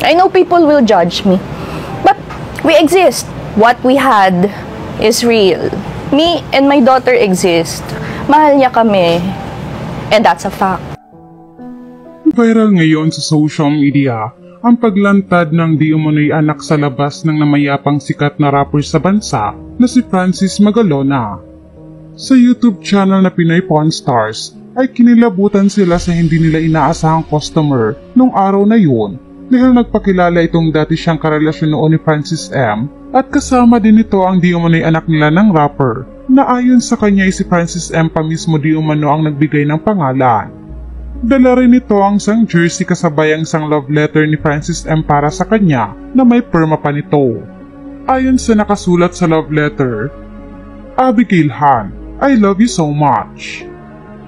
I know people will judge me, but we exist. What we had is real. Me and my daughter exist. Mahal niya kami. And that's a fact. Viral ngayon sa social media ang paglantad ng di umano'y anak sa labas ng namayapang sikat na rapper sa bansa na si Francis Magalona. Sa YouTube channel na Pinoy Pawn Stars ay kinilabutan sila sa hindi nila inaasahang customer nung araw na yun dahil nagpakilala itong dati siyang karelasyon noon ni Francis M. At kasama din ito ang di umano'y anak nila ng rapper na ayon sa kanya ay si Francis M. pa mismo di umano ang nagbigay ng pangalan. Dala rin ito ang isang jersey kasabay ang isang love letter ni Francis M. para sa kanya na may perma pa nito. Ayon sa nakasulat sa love letter, Abigail Han, I love you so much.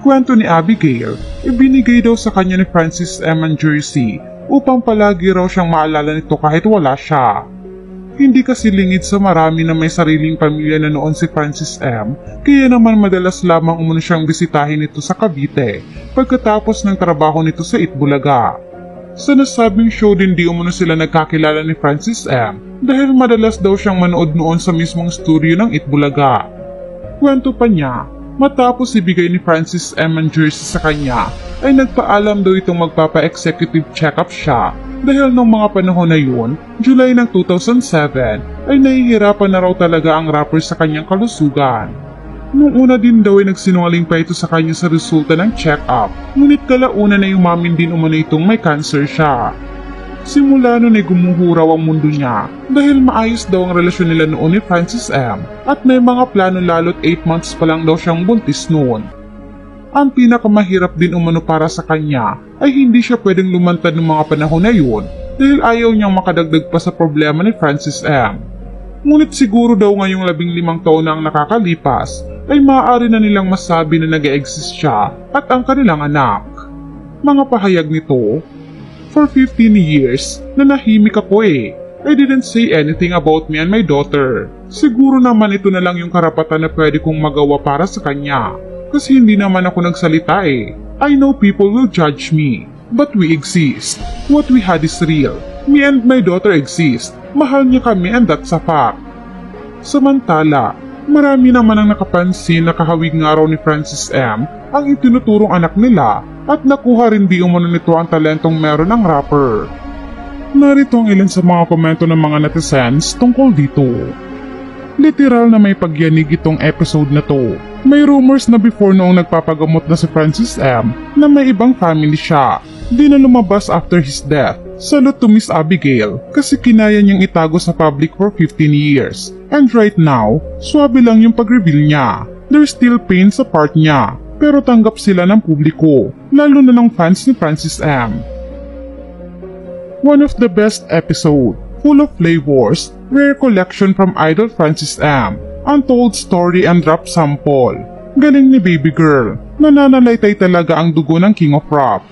Kwento ni Abigail, ibinigay daw sa kanya ni Francis M. ang jersey upang palagi raw siyang maalala nito kahit wala siya. Hindi kasi lingid sa marami na may sariling pamilya na noon si Francis M. Kaya naman madalas lamang umano siyang bisitahin ito sa Cavite pagkatapos ng trabaho nito sa Itbulaga. Sa nasabing show din di umano sila nagkakilala ni Francis M. dahil madalas daw siyang manood noon sa mismong studio ng Itbulaga. Kwento pa niya, matapos ibigay ni Francis M. ang jersey sa kanya ay nagpaalam daw itong magpapa-executive check-up siya. Dahil nung mga panahon na yun, July ng 2007, ay nahihirapan na raw talaga ang rapper sa kanyang kalusugan. Nung una din daw ay nagsinungaling pa ito sa kanya sa resulta ng check-up, ngunit kalauna na umamin din umano itong may cancer siya. Simula nun ay gumuhuraw ang mundo niya dahil maayos daw ang relasyon nila noon ni Francis M. At may mga plano lalo't 8 months pa lang daw siyang buntis noon. Ang pinakamahirap din umano para sa kanya ay hindi siya pwedeng lumantad ng mga panahon na yun dahil ayaw niyang makadagdag pa sa problema ni Francis M. Ngunit siguro daw ngayong 15 taon na ang nakakalipas ay maaari na nilang masabi na nag-e-exist siya at ang kanilang anak. Mga pahayag nito, for 15 years, nanahimik ako I didn't say anything about me and my daughter. Siguro naman ito na lang yung karapatan na pwede kong magawa para sa kanya. Kasi hindi naman ako nagsalita I know people will judge me. But we exist. What we had is real. Me and my daughter exist. Mahal niya kami and that's a fact. Samantala, marami naman ang nakapansin na kahawig nga raw ni Francis M. ang itinuturong anak nila at nakuha rin di umano nito ang talentong meron ng rapper. Narito ang ilan sa mga komento ng mga netizens tungkol dito. Literal na may pagyanig itong episode na to. May rumors na before noong nagpapagamot na si Francis M. na may ibang family siya. Di na lumabas after his death. Salute to Miss Abigail kasi kinaya niyang itago sa public for 15 years. And right now, swabe lang yung pag-reveal niya. There's still pain sa part niya. Pero tanggap sila ng publiko, lalo na ng fans ni Francis M. One of the best episode, full of flavors, rare collection from Idol Francis M. Untold story and rap sample. Galing ni Baby Girl. Nananalaytay talaga ang dugo ng King of Rap.